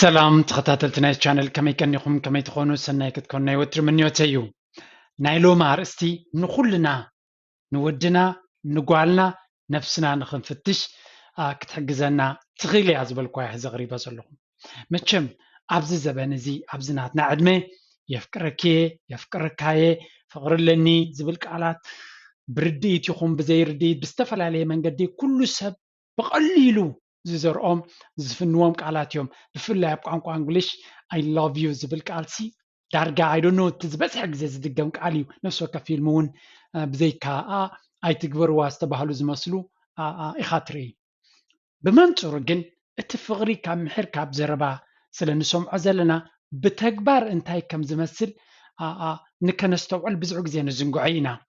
سلام تخطاتلتنا الشانل كما يكنيكم كما تخونوا سنة كتكون يوتر من يوتيو نايلو مارستي نخلنا نودنا نقالنا نفسنا نخنفتش كتحجزنا تغيلي عزبل كواي زغريبة صلهم متشم أبز زبان زي أبزناتنا عدمي يفكركاي فقر لني زبلك على برديت يخون بزي رديت بستفل عليه من قدي كل سب بقليلو زرقهم زفنوهم قالاتيهم بفلا يبقى انجليش I love you زبل قالسي دارجا I don't know تزبس حق زي زدقم قاليو نفسه كفيلمون بزي كا اي تكبر واستبهلو زمسلو اخاتري بمنطور جن اتفغري كام محر كاب زربا سلنسوم عزلنا بتكبر انتاي كم زمسل نكنستوعل بزعق زين الزنقعينا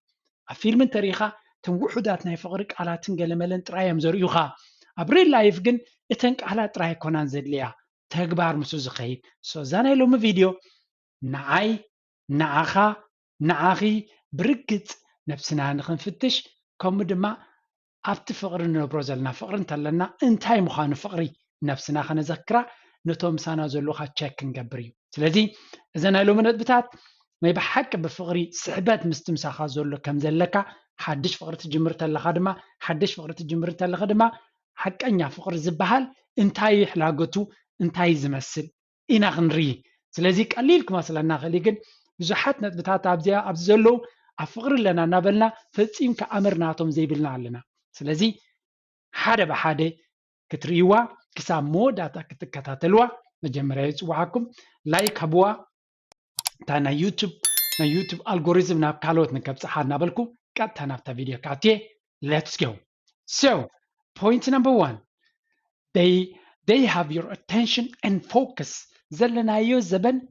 فيلم تاريخا تنوحدات ناي فقرك على تنقلملن ترايم زريوخا أبريل لايف جن اتنك على تراي كونان زدليا تكبر مسو زخيب سو زانا لهم فيديو نعاي نعاخا نعاخي برقت نفسنا نخنفتش كم دما أبت فقر نبرو زلنا فقر انتلنا انتاي مخان فقري نفسنا خنذكره نتوم سانا زلوخا تشيك نقبريو سلذي زانا لهم بتاعت ما يبحق بفقري صعبات مستمساخا زلو كم زلكا حدش فقرت جمرت الخدمة حدش فقرت جمرت الخدمة حق أنيا فقر زبهال انتاي حلاقتو انتاي زمسل إنا غنري سلذي قليلك مثلا ناخليقن بزحات نتبتات أبزيا أبزلو أفقر لنا نابلنا فتصيم كأمرناتهم زي بلنا لنا سلذي حدا بحدا كتريوا كسا موداتا كتكتاتلوا مجمرية يصوعكم لايك هبوا تانا يوتيوب algorithm ناب كالوت نكبصحا نابلكو قطعا نابتا فيديو كاتيه let's go. So point number 1 they have your attention and focus زلنايو زبن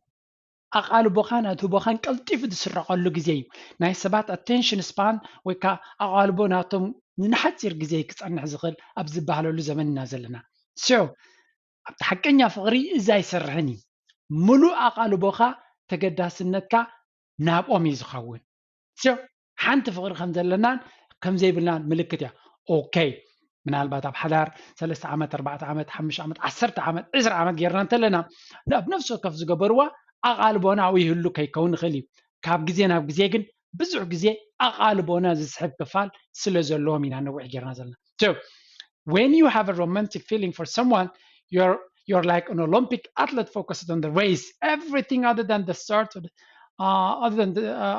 أقالو بوخان أتو بوخان قلتيف دسرقالو جزيو ناي سبات attention span ويكا أقالو بوناتهم نحتير جزي كتصنع زغل أبز بحالو زمن نازلنا so حقنيا فقري إزاي سرحني ملو أقالو بوخا تقداسنتك نابقوم يزخون so حانت فقر خمزلنا كم زي بلان ملكتيا أوكي من البات بحضار 3 عامات 4 عامات 5 عامات 10 عامات 10 عامات غيرنا تلنا لا بنفسه كف زقبروا أقالبونا ويهلو كيكون خلي كاب جزي ناب جزي جن بزع جزي أقالبونا زسحب كفال سلزلوا من أنا وحجرنا زلنا so when you have a romantic feeling for someone you're like an Olympic athlete focused on the race everything other than the start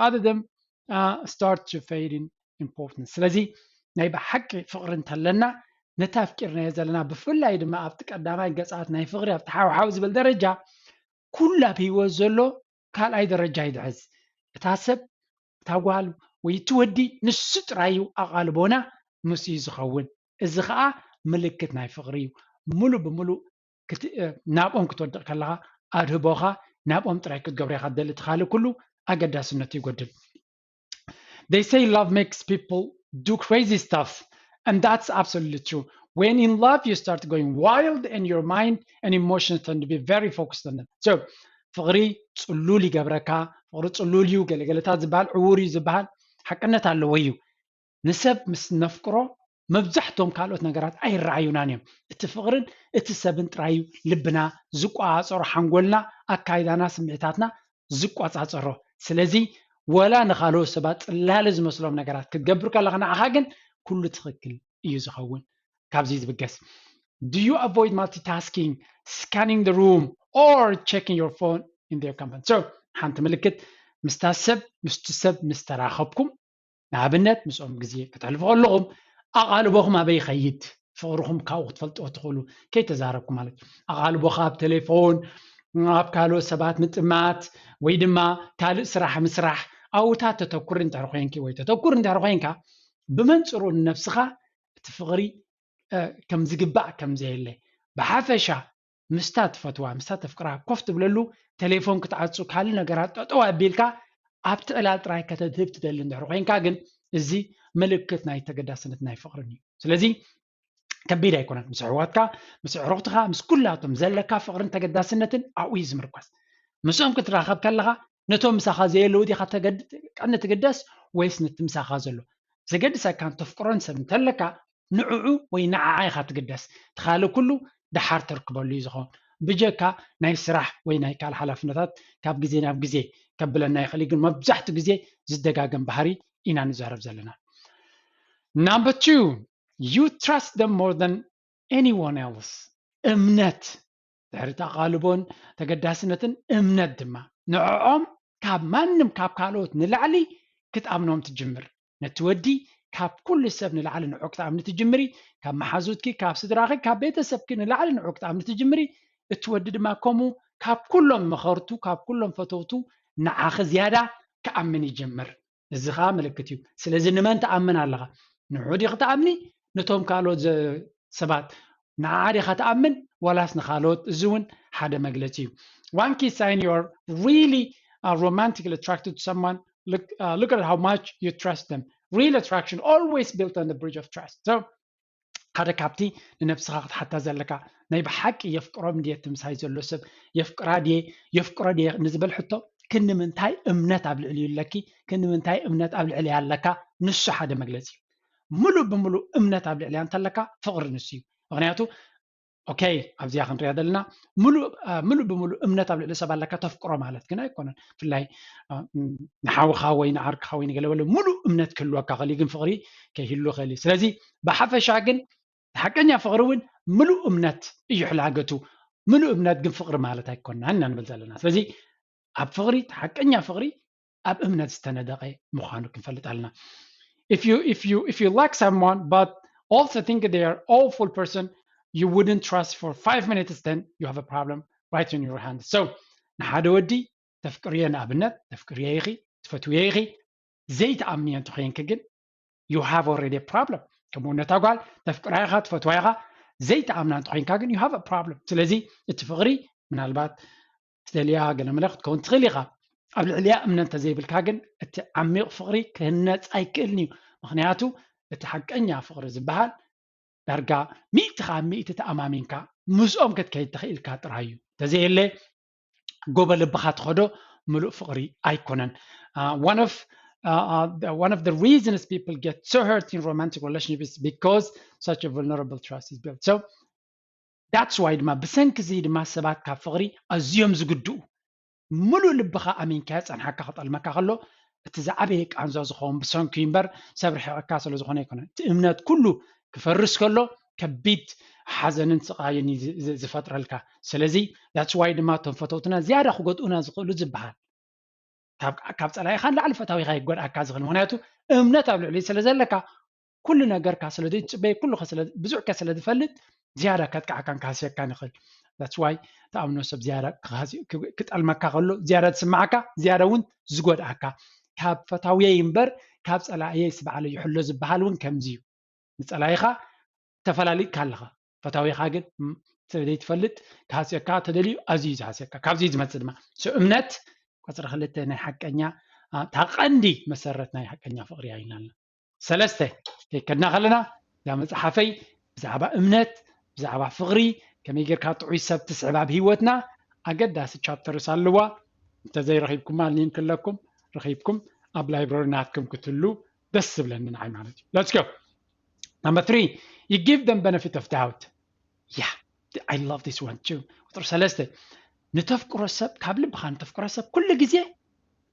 other than start to fade in importance ስለዚህ ናይ بحق فقر እንተለና ነታፍቂርና ዘለና ብፍላይ ድማ ኣብቲ ቀዳማይ ገጻት ናይ ፍቅሪ ኣብቲ ሓውሓው ዝብል ደረጃ ኩላ ብሂወት ዘሎ ካልኣይ ደረጃ ይድሕዝ እታ ሰብ እታ ጓል ወይ እቲ ወዲ ንሱ ጥራዩ ኣቓልቦና ምስኡ ዝኸውን እዚ ከዓ ምልክት ናይ ፍቅሪ እዩ ሙሉእ ብሙሉእ ናብኦም ክትወድቕ ከለኻ ኣድህቦኻ ናብኦም ጥራይ ክትገብሮ ኢኻ ትደሊ እቲ ካልእ ኩሉ ኣገዳስነቱ ይጎድል They say love makes people do crazy stuff and that's absolutely true when in love you start going wild and your mind and emotions tend to be very focused on them so ፍቅሪ ፅሉል ይገብረካ ፍቅሪ ፅሉል እዩ ገለገለታት ዝበሃል ዕውር እዩ ዝበሃል ሓቅነት ኣለዎ እዩ ንሰብ ምስ ነፍቅሮ መብዛሕቶም ካልኦት ነገራት ኣይረኣዩናን እዮም እቲ ፍቅርን እቲ ሰብን ጥራዩ ልብና ዝቋፀሮ ሓንጎልና ኣካይዳና ስምዒታትና ዝቋፃፀሮ ስለዚ ወላ ንኻልኦት ሰባት ፅላለ ዝመስሎም ነገራት ክትገብር ከለኻ ንዓኻ ግን ኩሉ ትኽክል እዩ ዝኸውን ካብዚ ዝብገስ Do you avoid multitasking, scanning the room, or checking your phone in their company? So, حانت ملكت مستسب مستراخبكم نابنت مسؤوم جزية كتعرفوا لهم أقالبوهم أبي خيد فورهم كاو تفلتوا تقولوا كي تزاربكم مالك أقالبو خاب تليفون أب كالو سبات متمات ويدما كالو سراح مسراح أو تتذكر أنت روحينك ويتذكر أنت روحينك بمنصرو نفسها تفغري كم زقباء كم زي اللي بحافشة مستات فتوى مستات فقرها كفت بللو تليفون كتعطسو كالي نقرات تطوى بيلكا عبت إلات راي كتدهب تدلن ده روحين كاقن إزي ملكتنا يتقداسنت ناي فقرني سلازي كبيرة يكون مسعواتك مسعروتك مس كلاتهم زلكا فقرن تقداسنتن أعويز مركز مسوم كتراخب كاللغا نتو مساخا زي اللو دي خاطة كأنه تقداس ويس نتمساخا زلو زقدسا كان تفقرن سمتلكا نعو وينعاي خات قدس تخالو كله دحار تركبوا اللي يزخون بجكا ناي سراح وي ناي كال حلفنتات كاب غزي ناب غزي كبلنا يخلي ግን مبزحت غزي زدغاغم بحري ኢና نزارب ዘለና. Number 2, you trust them more than anyone else. እምነት ድሕሪ ተቓልቦን ተገዳስነትን እምነት ድማ ንዕኦም ካብ ማንም ካብ ካልኦት ንላዕሊ ክትኣምኖም ትጅምር ነቲ ወዲ ካብ ኩሉ ሰብ ንላዕሊ ንዑ ክትኣምኒ ትጅምሪ ካብ መሓዙትኪ ካብ ስድራኺ ካብ ቤተሰብኪ ንላዕሊ ንዑ ክትኣምኒ ትጅምሪ እቲ ወዲ ድማ ከምኡ ካብ ኩሎም መኸርቱ ካብ ኩሎም ፈተውቱ ንዓኺ ዝያዳ ክኣምን ይጅምር እዚ ኸኣ ምልክት እዩ ስለዚ ንመን ትኣምን ኣለኻ ንዑ ዲኺ ትኣምኒ ነቶም ካልኦት ሰባት ንዓዓ ዲኻ ትኣምን ወላስ ንኻልኦት እዚ እውን ሓደ መግለፂ እዩ one key sign you are really romantically attracted to someone look at how much you trust them real attraction always built on the bridge of trust so ሓደ ካብቲ ንነፍስኻ ክትሓታ ዘለካ ናይ ብሓቂ የፍቅሮም ድየ ትምሳይ ዘሎ ሰብ የፍቅሮ ድየ ንዝበል ሕቶ ክንምንታይ እምነት ኣብ ልዕሊ ይለኪ ክንምንታይ እምነት ኣብ ልዕሊ ኣለካ ንሱ ሓደ መግለፂ ሙሉእ ብምሉእ እምነት ኣብ ልዕሊ እንተለካ ፍቅሪ ንሱ እዩ ምክንያቱ ኦኬ ኣብዚያ ክንሪኣ ዘለና ሙሉእ ብምሉእ እምነት ኣብ ልዕሊ ሰብ ኣለካ ተፍቅሮ ማለት ግን ኣይኮነን ብፍላይ ንሓውኻ ወይ ንዓርክኻ ወይ ንገለበለ ሙሉእ እምነት ክህልወካ ኸሊ ግን ፍቅሪ ከይህሉ ኸሊ ስለዚ ብሓፈሻ ግን ሓቀኛ ፍቅሪ እውን ሙሉእ እምነት እዩ ሕላገቱ ሙሉእ እምነት ግን ፍቅሪ ማለት ኣይኮነን ንብል ዘለና ስለዚ ኣብ ፍቅሪ ሓቀኛ ፍቅሪ ኣብ እምነት ዝተነደቀ ምዃኑ ክንፈልጥ ኣለና if you like someone but also think they are awful person you wouldn't trust for 5 minutes then you have a problem right in your hand so ንሓደ ወዲ ተፍቅርየ ንኣብነት ተፍቅርየ ኢኺ ትፈትውየ ኢኺ ዘይተኣምንየ እንትኮንክ ግን you have already a problem ከምኡ ነታጓል ተፍቅራይኻ ትፈትዋይኻ ዘይተኣምና እንትኮንካ ግን you have a problem ስለዚ እቲ ፍቅሪ ምናልባት ትደልያ ገለ መለኽ ክትከውን ትኽእል ኢኻ ኣብ ልዕልያ እምነት ተዘይብልካ ግን እቲ ዓሚቕ ፍቅሪ ክህነፅ ኣይክእልን እዩ ምክንያቱ እቲ ሓቀኛ ፍቅሪ ዝበሃል ዳርጋ ሚእትኻ ሚእቲ ተኣማሚንካ ምስኦም ክትከይድ ትኽእልካ ጥራሕ እዩ ተዘየለ ጎበ ልብኻ ትኸዶ ሙሉእ ፍቅሪ ኣይኮነን one of the reasons people get so hurt in romantic relationships is because such a vulnerable trust is built so that's why ድማ ብሰንኪ እዚ ድማ ሰባት ካብ ፍቅሪ ኣዝዮም ዝግድኡ ሙሉእ ልብኻ ኣሚንካ ፀንሓካ ክጠልመካ ከሎ እቲ ዝዓበየ ቃንዛ ዝኸውን ብሰንኪ እምበር ሰብ ርሒቕካ ስለ ዝኾነ ኣይኮነን እቲ እምነት ኩሉ ክፈርስ ከሎ ከቢድ ሓዘንን ስቃይን ዝፈጥረልካ ስለዚ that's why ድማ እቶም ፈተውትና ዝያዳ ክጎድኡና ዝኽእሉ ዝበሃል ካብ ፀላኢኻ ንላዕሊ ፈታዊኻ ይጎድኣካ ዝኽእል ምክንያቱ እምነት ኣብ ልዕሊ ስለ ዘለካ ኩሉ ነገርካ ስለ ዘይትፅበይ ኩሉኻ ብዙሕካ ስለ ዝፈልጥ ዝያዳ ከጥቃዕካን ካህስየካን ይኽእል that's why ተኣምኖ ሰብ ዝያዳ ክጠልመካ ከሎ ዝያዳ ትስማዓካ ዝያዳ እውን ዝጎድኣካ ካብ ፈታውየ እምበር ካብ ፀላእየ ስበዓለ ይሕሎ ዝበሃል እውን ከምዚ እዩ ንፀላኢኻ ተፈላሊጥካ ኣለኻ ፈታዊኻ ግን ስለዘይትፈልጥ ካህስየካ ተደልዩ ኣዝዩ ዝሃስየካ ካብዚ ዝመፅእ ድማ እምነት ቁፅሪ 2 ናይ ሓቀኛ ታቐንዲ መሰረት ናይ ሓቀኛ ፍቅሪ ኢና ኣለና ሰለስተ ከድና ከለና ዛ መፅሓፈይ ብዛዕባ እምነት ብዛዕባ ፍቅሪ ከመይ ጌርካ ጥዑይ ሰብ ትስዕብ ኣብ ሂወትና ኣገዳሲ ቻፕተርስ ኣለዋ እንተዘይረኺብኩማ ሊንክ ኣለኩም ረኺብኩም ኣብ ላይብረሪ ናትኩም ክትህሉ ደስ ዝብለኒ ንዓይ ማለት እዩ let's go number 3 you give them benefit of doubt yeah I love this one too ቁጥሪ 3 ንተፍቅሮ ሰብ ካብ ልብኻ ንተፍቅሮ ሰብ ኩሉ ግዜ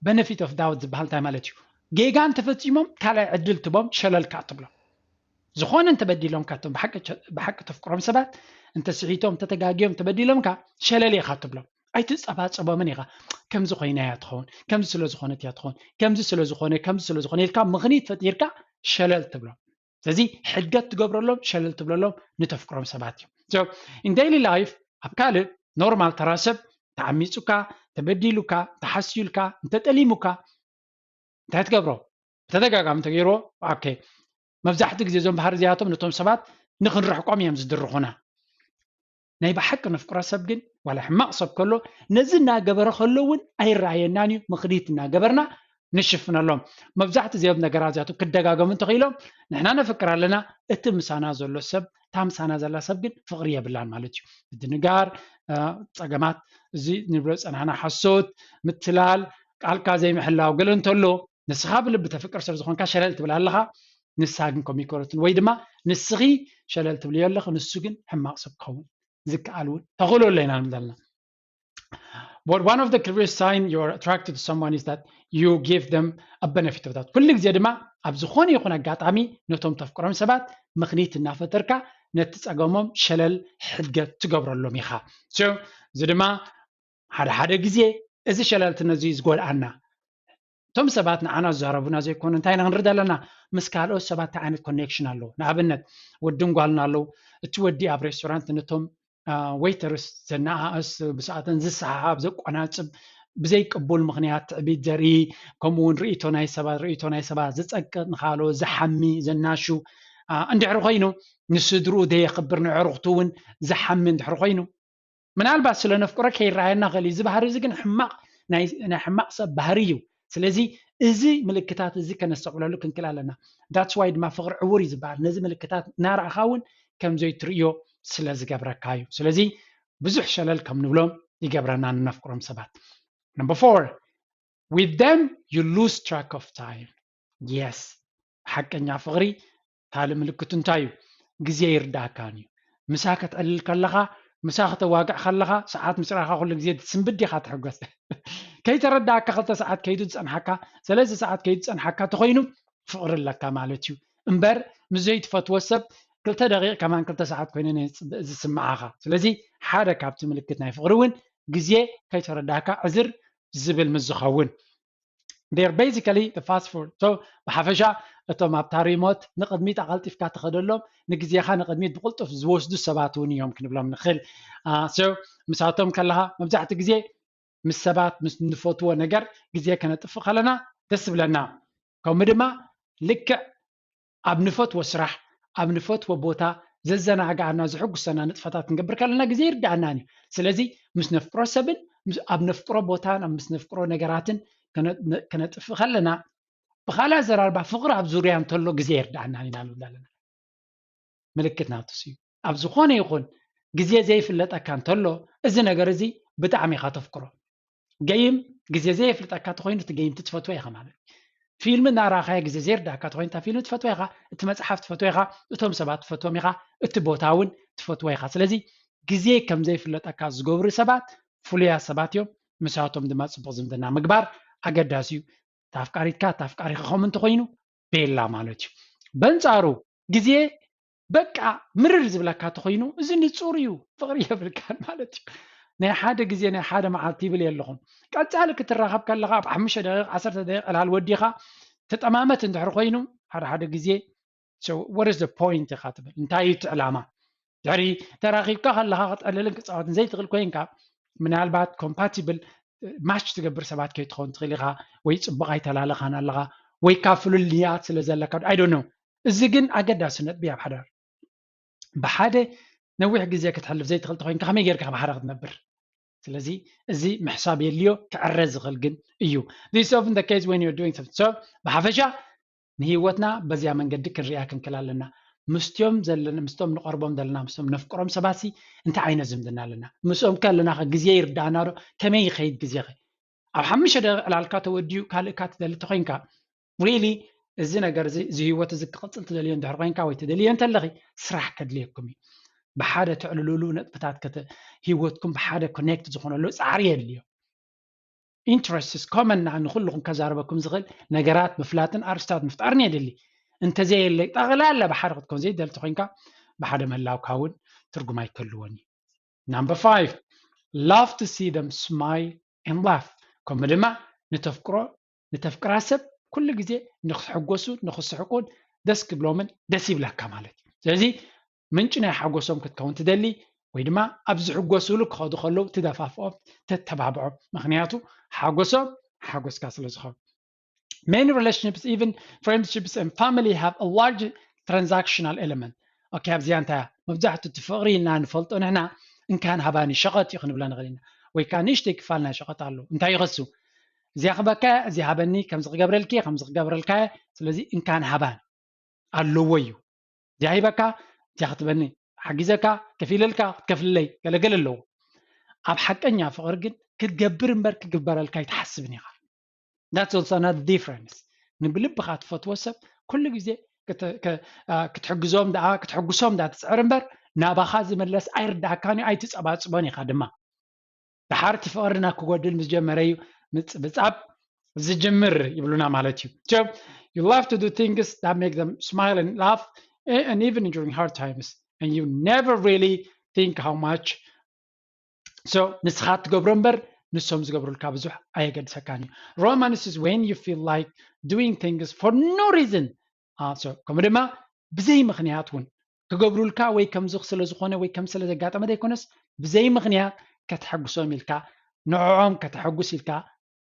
benefit of doubt ዝበሃል እንታይ ማለት እዩ ጌጋን ተፈፂሞም ካልኣይ ዕድል ትቦም ሸለልካ ትብሎም ዝኾነ እንተበዲሎም ካቶም ብሓቂ ተፍቅሮም ሰባት እንተስዒቶም ተተጋጊዮም ተበዲሎምካ ሸለልካ ትብሎም ኣይትፀባፀቦምን ኢኻ ከምዚ ኮይና እያ ትኸውን ከምዚ ስለ ዝኾነት እያ ትኸውን ከምዚ ስለ ዝኾነ ኢልካ ምኽንያት ፈጢርካ ሸለል ትብሎም ስለዚ ሕገት ትገብረሎም ሸለል ትብለሎም ንተፍቅሮም ሰባት እዩ so in daily life ኣብ ካልእ ኖርማል ተራሰብ ተዓሚፁካ ተበዲሉካ ተሓስዩልካ እንተጠሊሙካ እንታይ ትገብሮ ተደጋጋሚ ተገይሮ ኦኬ መብዛሕትኡ ግዜ ዞም ባህር እዚኣቶም ነቶም ሰባት ንኽንርሕቆም እዮም ዝድርኹና ናይ ብሓቂ ነፍቅሮ ሰብ ግን ዋላ ሕማቕ ሰብ ከሎ ነዚ እናገበረ ከሎ እውን ኣይረኣየናን እዩ ምኽዲት እናገበርና ንሽፍነሎም መብዛሕትኡ እዚኦም ነገራት እዚኣቶም ክደጋገሙ እንተኽኢሎም ንሕና ነፍቅር ኣለና እቲ ምሳና ዘሎ ሰብ እታ ምሳና ዘላ ሰብ ግን ፍቅሪ የብላን ማለት እዩ ምድንጋር ፀገማት እዚ ንብሎ ፀናሕና ሓሶት ምትላል ቃልካ ዘይምሕላው ገለ እንተሎ ንስኻ ብልቢ ተፍቅር ሰብ ዝኾንካ ሸለል ትብል ኣለኻ ንስኻ ግን ከመይ ኮረትን ወይ ድማ ንስኺ ሸለል ትብል ኣለኻ ንሱ ግን ሕማቕ ሰብ ክኸውን ዝከኣልውን ተኽእለሉ ኢና ንብለና But one of the clear signs you're attracted to someone is that you give them a benefit of that. كل ግዜ ድማ ኣብ ዝኾነ ይኹን ኣጋጣሚ ነቶም ተፍቅሮም ሰባት ምኽኒት እናፈጠርካ ነቲ ፀገሞም ሸለል ሕድገት ትገብረሎም ኢኻ so እዚ ድማ ሓደ ግዜ እዚ ሸለልትነት እዚ ዝጎድኣና ቶም ሰባት ንዓና ዝዛረቡና ዘይኮኑ እንታይ ንክንርኢ ዘለና ምስ ካልኦት ሰባት እንታይ ዓይነት ኮኔክሽን ኣለዎ ንኣብነት ወድን ጓልን ኣለዉ እቲ ወዲ ኣብ ሬስቶራንት ነቶም ዌይተርስ ዘነኣእስ ብሰዓተን ዝሰሓብ ዘቆናፅብ ብዘይ ቅቡል ምኽንያት ትዕቢት ዘርኢ ከምኡውን ርእቶ ናይ ሰባት ዝፀቅጥ ንካልኦት ዝሓሚ ዘናሹ እንድሕሪ ኮይኑ ንስድርኡ ዘየኽብር ንዕሩኽቱ እውን ዝሓሚ እንድሕሪ ኮይኑ ምናልባት ስለ ነፍቅሮ ከይረኣየና ኽእል እዚ ባህሪ እዚ ግን ናይ ሕማቕ ሰብ ባህሪ እዩ ስለዚ እዚ ምልክታት እዚ ከነስተውዕለሉ ክንክል ኣለና that's why ድማ ፍቅሪ ዕውር እዩ ዝበሃል ነዚ ምልክታት እናርኣኻ እውን ከም ዘይትርእዮ ስለ ዝገብረካ እዩ ስለዚ ብዙሕ ሸለል ከም ንብሎም ይገብረና ንነፍቅሮም ሰባት number 4 with them you lose track of time yes ሓቀኛ ፍቅሪ ታለ ምልክቱ እንታይ እዩ ግዜ ይርዳእካን እዩ ምሳ ክትዕልል ከለኻ ምሳ ከተዋግዕ ከለኻ ሰዓት ምስራኻ ኩሉ ግዜ ትስንብድ ኢኻ ትሕገስ ከይተረዳእካ 2 ሰዓት ከይዱ ዝፀንሓካ 3 ሰዓት ከይዱ ዝፀንሓካ ተኮይኑ ፍቅሪ ኣለካ ማለት እዩ እምበር ምዘይ ትፈትዎ ሰብ 2 ደቂቕ ከማን 2 ሰዓት ኮይኑ ዝስምዓኻ ስለዚ ሓደ ካብቲ ምልክት ናይ ፍቅሪ እውን ግዜ ከይተረዳእካ ዕዝር ዝብል ምዝኸውን they're basically the fast food so በሓፈሻ እቶም ኣብ ታሪሞት ንቅድሚት ኣቐልጢፍካ ትኸደሎም ንግዜኻ ንቅድሚት ብቁልጡፍ ዝወስዱ ሰባት እውን እዮም ክንብሎም ንኽእል so ምሳቶም ከለኻ መብዛሕትኡ ግዜ ምስ ሰባት ምስ ንፈትዎ ነገር ግዜ ከነጥፍእ ከለና ደስ ብለና ከምኡ ድማ ልክዕ ኣብ ንፈትዎ ስራሕ ኣብ ንፈትዎ ቦታ ዘዘናግዓና ዝሕጉሰና ንጥፈታት ክንገብር ከለና ግዜ ይርዳእና እዩ ስለዚ ምስ ነፍቅሮ ሰብን ኣብ ነፍቅሮ ቦታን ኣብ ምስ ነፍቅሮ ነገራትን ከነጥፍእ ከለና ብኻልእ ኣዘራርባ ፍቅሪ ኣብ ዙርያ እንተሎ ግዜ ይርዳእና ኢና ንብል ኣለና ምልክት ናትስ እዩ ኣብ ዝኾነ ይኹን ግዜ ዘይፍለጠካ እንተሎ እዚ ነገር እዚ ብጣዕሚ ኢኻ ተፍቅሮ ገይም ግዜ ዘይፍለጠካ ተኮይኑ እቲ ገይም ትፈትዎ ኢኻ ማለት ፊልም እናራኻየ ግዜ ዘይርዳእካ ተኮይኑ እታ ፊልም ትፈትዎ ኢኻ እቲ መፅሓፍ ትፈትዎ ኢኻ እቶም ሰባት ትፈትዎም ኢኻ እቲ ቦታ እውን ትፈትዎ ኢኻ ስለዚ ግዜ ከም ዘይፍለጠካ ዝገብሩ ሰባት ፍሉያት ሰባት እዮም ምሳቶም ድማ ፅቡቅ ዝምድና ምግባር ኣገዳሲ እዩ ታፍቃሪትካ ታፍቃሪኻ ከምኡ እንተኮይኑ ቤላ ማለት እዩ በንፃሩ ግዜ በቃ ምርር ዝብለካ ተኮይኑ እዚ ንፁር እዩ ፍቅሪ የብልካን ማለት እዩ ናይ ሓደ ግዜ ናይ ሓደ መዓልቲ ይብል የለኹም ቀፃሊ ክትራኸብ ከለኻ ኣብ 5 ደቂቕ 10 ደቂቕ ዕላል ወዲኻ ተጠማመት እንድሕር ኮይኑ ሓደ ግዜ so what is the point ኢኻ ትብል እንታይ እዩ ዕላማ ድሕሪ ተራኺብካ ከለኻ ክትዕልልን ክትፃወትን ዘይትኽእል ኮይንካ ምናልባት ኮምፓቲብል ማች ትገብር ሰባት ከይትኸውን ትኽእል ኢኻ ወይ ፅቡቅ ኣይተላለኻን ኣለኻ ወይ ካብ ፍሉል ንያት ስለ ዘለካ I don't know እዚ ግን ኣገዳስነት ብያ ብሓዳር ብሓደ ነዊሕ ግዜ ክትሕልፍ ዘይትኽእል ተኮይንካ ከመይ ጌርካ ብሓደ ክትነብር ስለዚ እዚ ምሕሳብ የድልዮ ክዕረ ዝኽእል ግን እዩ this is often the case when you're doing something so ብሓፈሻ ንሂወትና በዚያ መንገዲ ክንሪኣ ክንክል ኣለና ምስቶም ዘለና ምስቶም ንቀርቦም ዘለና ምስቶም ነፍቅሮም ሰባሲ እንታይ ዓይነት ዝምድና ኣለና ምስኦም ከለና ግዜ ይርዳእና ዶ ከመይ ይኸይድ ግዜ ኣብ 5 ደቂቕ ዕላልካ ተወዲኡ ካልእ ካ ትደሊ ተኮይንካ really እዚ ነገር እዚ ህይወት እዚ ክቕፅል ትደልዮ እንድሕር ኮይንካ ወይ ትደልዮ እንተለኺ ስራሕ ከድልየኩም እዩ ብሓደ ትዕልሉሉ ነጥብታት ህይወትኩም ብሓደ ኮኔክት ዝኾነሉ ፃዕሪ የድልዮ interests common ንኹልኩም ከዛረበኩም ዝኽእል ነገራት ምፍላጥን ኣርስታት ምፍጣርን የድሊ እንተዘየለ ጠቕላላ ብሓደ ክትኮን ዘይደልቲ ኮይንካ ብሓደ ምህላውካ እውን ትርጉም ኣይከልዎን እዩ number 5 love to see them smile and laugh ከምኡ ድማ ንተፍቅራ ሰብ ኩሉ ግዜ ንክሕጎሱ ንክስሕቁን ደስ ክብሎምን ደስ ይብለካ ማለት እዩ ስለዚ ምንጭ ናይ ሓጎሶም ክትከውን ትደሊ ወይ ድማ ኣብ ዝሕጎስሉ ክኸዱ ከለዉ ትደፋፍኦም ተተባብዖም ምክንያቱ ሓጎሶም ሓጎስካ ስለ ዝኸውን many relationships even friendships and family have a large transactional element okay ኣብዚያ እንታይ መብዛሕትኡ ትፍቅሪ ኢልና ንፈልጦ ንሕና እንካን ሃባኒ ሸቐጥ እዩ ክንብላ ንኽእል ኢና ወይ ከዓ ንእሽተይ ክፋል ናይ ሸቐጥ ኣሎ እንታይ ይኸሱ እዚኣ ክበካ እዚ ሃበኒ ከምዚ ክገብረልኪ ከምዚ ክገብረልካ ስለዚ እንካን ሃባን ኣለዎ እዩ እዚኣ ሂበካ እዚኣ ክትበኒ ሓጊዘካ ከፊለልካ ክትከፍልለይ ገለገለ ኣለዎ ኣብ ሓቀኛ ፍቅሪ ግን ክትገብር እምበር ክግበረልካ ይትሓስብን ኢኻ that's also another difference ንብልብኻ ትፈትዎ ሰብ ኩሉ ግዜ ክትሕግዞም ዳ ትፅዕር እምበር ናባኻ ዝመለስ ኣይርዳእካን እዩ ኣይትፀባፅቦን ኢኻ ድማ ድሓርቲ ፍቅርና ክጎድል ምስ ጀመረ እዩ ምፅብፃብ ዝጅምር ይብሉና ማለት እዩ so you love to do things that make them smile and laugh and even during hard times and you never really think how much so ንስኻ ትገብሮ እምበር ንሶም ዝገብሩልካ ብዙሕ ኣየገድሰካን እዩ romance is when you feel like doing things for no reason so ከምኡ ድማ ብዘይ ምክንያት እውን ክገብሩልካ ወይ ከምዚ ስለ ዝኾነ ወይ ከም ስለ ዘጋጠመ ዘይኮነስ ብዘይ ምክንያት ከተሐጉሶም ኢልካ ንዕዖም ከተሐጉስ ኢልካ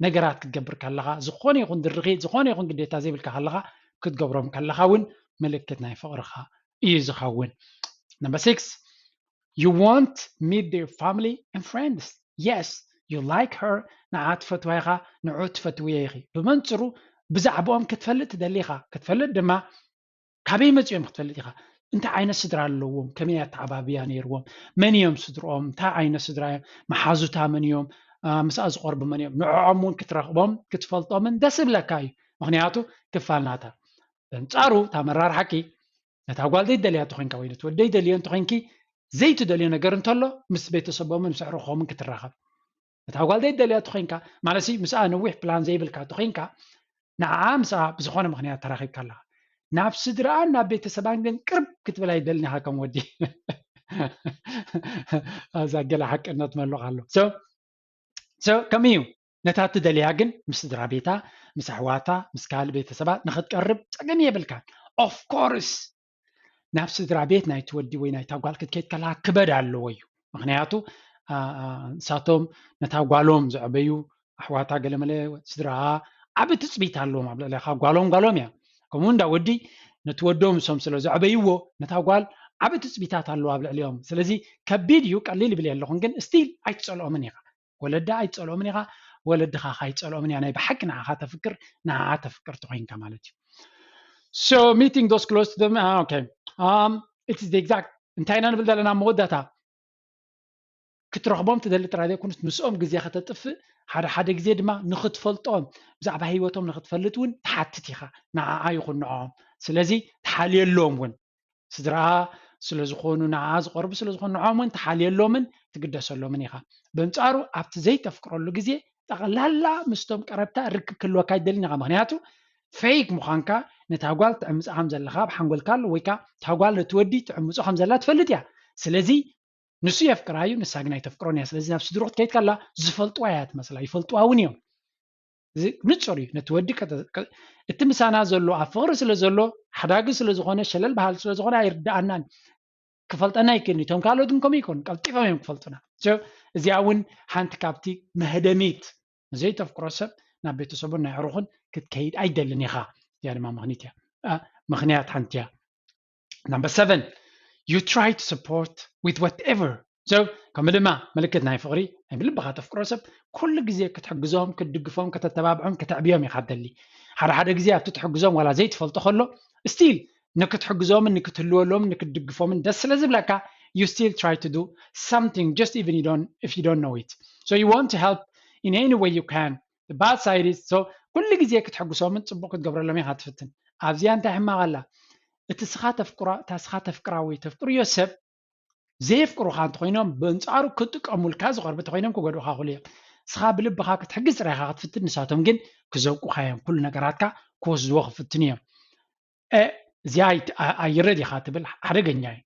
ነገራት ክትገብር ከለኻ ዝኾነ ይኹን ድርኺት ዝኾነ ይኹን ግዴታ ዘይብልካ ከለኻ ክትገብሮም ከለኻ እውን ምልክት ናይ ፍቅርኻ እዩ ዝኸውን number 6 you want meet their family and friends yes you like her ንዓት ፈትዋ ኢኻ ንዑ ትፈትውየ ኢኺ ብመንፅሩ ብዛዕባኦም ክትፈልጥ ትደሊ ኢኻ ክትፈልጥ ድማ ካበይ መፅኦም ክትፈልጥ ኢኻ እንታይ ዓይነት ስድራ ኣለዎም ከመይ ኣተዓባብያ ነይርዎም መን እዮም ስድሮኦም እንታይ ዓይነት ስድራ እዮም መሓዙታ መን እዮም ምስኣ ዝቆርቡ መን እዮም ንዕዖም እውን ክትረኽቦም ክትፈልጦምን ደስ ይብለካ እዩ ምክንያቱ ክፋልናታ በንፃሩ እታ መራርሓቂ ነታ ጓል ዘይትደልያ እንተኮይንካ ወይ ነቲ ወዲ ዘይደልዮ እንተኮይንኪ ዘይትደልዮ ነገር እንተሎ ምስ ቤተሰቦምን ምስ ኣዕሩኾምን ክትራኸብ ነታ ጓል ዘይትደልያ እንተኮይንካ ማለት ምስኣ ነዊሕ ፕላን ዘይብልካ እንተኮይንካ ንዓዓ ምስኣ ብዝኾነ ምክንያት ተራኺብካ ኣለኻ ናብ ስድራን ናብ ቤተሰባን ግን ቅርብ ክትብል ኣይደልን ኢኻ ከም ወዲ እዛ ገለ ሓቅነት መለቕ ኣሎ so ከመይ እዩ ነታ ትደልያ ግን ምስ ስድራ ቤታ ምስ ኣሕዋታ ምስ ካልእ ቤተሰባት ንኽትቀርብ ፀገም የብልካን of course ናብ ስድራ ቤት ናይቲ ወዲ ወይ ናይታ ጓል ክትከይድ ከለካ ክበድ ኣለዎ እዩ ምክንያቱ ንሳቶም ነታ ጓሎም ዘዕበዩ ኣሕዋታ ገለመለ ስድራ ዓብ ትፅቢት ኣለዎም ኣብ ልዕሊኻ ጓሎም እያ ከምኡ እንዳ ወዲ ነቲ ወዶም ሶም ስለ ዘዕበይዎ ነታ ጓል ዓብ ትፅቢታት ኣለዎ ኣብ ልዕሊኦም ስለዚ ከቢድ እዩ ቀሊል ይብል ኣለኹን ግን ስቲል ኣይትፀልኦምን ኢኻ ወለዳ ኣይትፀልኦምን ኢኻ ወለድኻ ኣይትፀልኦምን እያ ናይ ብሓቂ ንዓኻ ተፍቅር ንዓዓ ተፍቅር ትኮይንካ ማለት እዩ so meeting those close to them okay it is the exact እንታይ ኢና ንብል ዘለና መወዳእታ ክትረኽቦም ትደሊ ጥራይ ዘይኮነስ ምስኦም ግዜ ከተጥፍእ ሓደ ግዜ ድማ ንኽትፈልጦም ብዛዕባ ሂወቶም ንኽትፈልጥ እውን ተሓትት ኢኻ ንዓዓ ይኹን ንዖም ስለዚ ተሓልየሎም እውን ስድራ ስለ ዝኾኑ ንዓዓ ዝቆርቡ ስለ ዝኾኑ ንዖም እውን ተሓልየሎምን ትግደሰሎምን ኢኻ በንፃሩ ኣብቲ ዘይተፍቅረሉ ግዜ ጠቕላላ ምስቶም ቀረብታ ርክብ ክህልወካ ይደልን ኢኻ ምክንያቱ ፌክ ምዃንካ ነታ ጓል ትዕምፃ ከም ዘለኻ ብሓንጎልካ ኣሎ ወይ ከዓ እታ ጓል ነቲ ወዲ ትዕምፆ ከም ዘላ ትፈልጥ እያ ስለዚ ንሱ የፍቅራ እዩ ንሳ ግን ኣይተፍቅሮን እያ ስለዚ ናብ ስድሮ ክትከይድ ከላ ዝፈልጥዋ እያ ትመስላ ይፈልጥዋ እውን እዮም ንፁር እዩ ነቲ ወዲ እቲ ምሳና ዘሎ ኣብ ፍቅሪ ስለ ዘሎ ሓዳጊ ስለ ዝኾነ ሸለል ባህል ስለ ዝኾነ ኣይርዳእናን ክፈልጠና ይክእልኒ እቶም ካልኦት ግን ከምኡ ይኮኑ ቀልጢፎም እዮም ክፈልጡና እዚኣ እውን ሓንቲ ካብቲ መህደሚት ዘይተፍቅሮ ሰብ ናብ ቤተሰቡን ናይ ዕሩኽን ክትከይድ ኣይደልን ኢኻ እዚኣ ድማ ምክንያት ሓንቲ እያ number 7 you try to support with whatever so ከምኡ ድማ ምልክት ናይ ፍቅሪ ናይ ብልብኻ ተፍቅሮ ሰብ ኩሉ ግዜ ክትሕግዞም ክትድግፎም ከተተባብዖም ከተዕብዮም ኢኻ ትደሊ ሓደ ግዜ ኣብቲ ትሕግዞም ዋላ ዘይትፈልጦ ከሎ still ንክትሕግዞምን ንክትህልወሎምን ንክትድግፎምን ደስ ስለ ዝብለካ you still try to do something just even if you don't know it so you want to help in any way you can the bad side is so ኩሉ ግዜ ክትሕግሶምን ፅቡቅ ክትገብረሎም ኢኻ ትፍትን ኣብዚያ እንታይ ሕማቕ ኣላ እቲ ስኻ ተፍቅራ ወይ ተፍቅርዮ ሰብ ዘይፍቅሩኻ እንተኮይኖም በንፃሩ ክጥቀሙልካ ዝቐርቡ እንተኮይኖም ክጎድኡኻ ይኽእሉ እዮም ስኻ ብልብኻ ክትሕግዝ ጥራይ ኢኻ ክትፍትን ንሳቶም ግን ክዘውቁኻ እዮም ኩሉ ነገራትካ ክወስድዎ ክፍትን እዮም እዚኣ ኣይረድ ኢኻ ትብል ሓደገኛ እዩ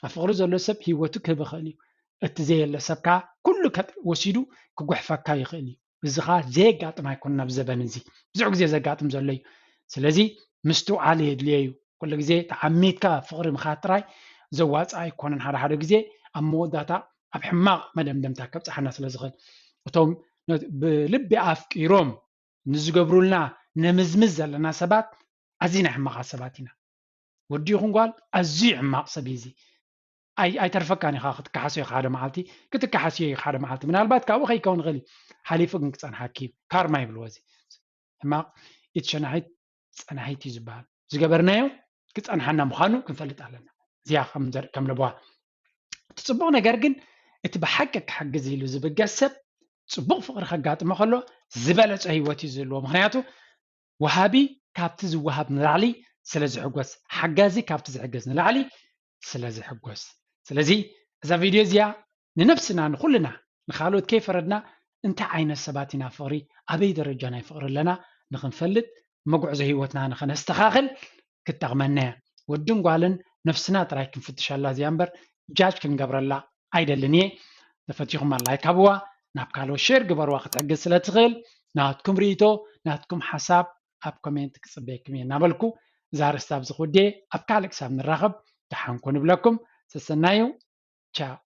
ኣብ ፍቅሪ ዘሎ ሰብ ሂወቱ ክህብ ይኽእል እዩ እቲ ዘየለ ሰብካ ኩሉ ወሲዱ ክጉሕፈካ ይኽእል እዩ እዚ ኸ ዘየጋጥም ኣይኮነን ኣብ ዘበን እዚ ብዙሕ ግዜ ዘጋጥም ዘሎ እዩ ስለዚ ምስቱ ዓል የድልየ እዩ ኩሉ ግዜ ተዓሚትካ ፍቅሪ ምኻድ ጥራይ ዘዋፅእ ኣይኮነን ሓደ ግዜ ኣብ መወዳእታ ኣብ ሕማቕ መደምደምታ ከብፅሓና ስለ ዝኽእል እቶም ብልቢ ኣፍቂሮም ንዝገብሩልና ንምዝምዝ ዘለና ሰባት ኣዝና ሕማቓት ሰባት ኢና ወዲ ይኹን ጓል ኣዝዩ ሕማቕ ሰብ እዩ እዚ ኣይተርፈካን ኢኻ ክትከሓስዮ ሓደ መዓልቲ ክትከሓስዮ ሓደ መዓልቲ ምናልባት ካብኡ ከይከውን ይኽእል ሓሊፉ ግን ክፀንሓኪ እዩ ካርማ ይብልዎ እዚ ሕማቕ ኢት ሸናሒት ፀናሒት እዩ ዝበሃል ዝገበርናዮ ክፀንሓና ምዃኑ ክንፈልጥ ኣለና እዚኣ ከም ልቧ እቲ ፅቡቕ ነገር ግን እቲ ብሓቂ ክሕግዝ ኢሉ ዝብገስ ሰብ ፅቡቕ ፍቅሪ ከጋጥሞ ከሎ ዝበለፀ ሂወት እዩ ዘለዎ ምክንያቱ ወሃቢ ካብቲ ዝወሃብ ንላዕሊ ስለ ዝሕጎስ ሓጋዚ ካብቲ ዝሕገዝ ንላዕሊ ስለ ዝሕጎስ ስለዚ እዛ ቪድዮ እዚኣ ንነፍስና ንኩልና ንካልኦት ከይፈረድና እንታይ ዓይነት ሰባት ኢና ፍቅሪ ኣበይ ደረጃ ናይ ፍቅሪ ኣለና ንክንፈልጥ መጉዕዞ ሂወትና ንክነስተኻኽል ክትጠቕመና እያ ወድን ጓልን ነፍስና ጥራይ ክንፍትሸላ እዚኣ እምበር ጃጅ ክንገብረላ ኣይደልን እየ ተፈቲኹም ላይክ ኣብዋ ናብ ካልኦት ሼር ግበርዋ ክትዕግዝ ስለ ትኽእል ናትኩም ርእቶ ናትኩም ሓሳብ ኣብ ኮሜንት ክፅበየኩም እየ እናበልኩ እዛ ርእስቲ ኣብዚ ክውድየ ኣብ ካልእ ክሳብ ንራኸብ ድሓን ኮኑ ንብለኩም ሰሰናዩ ቻው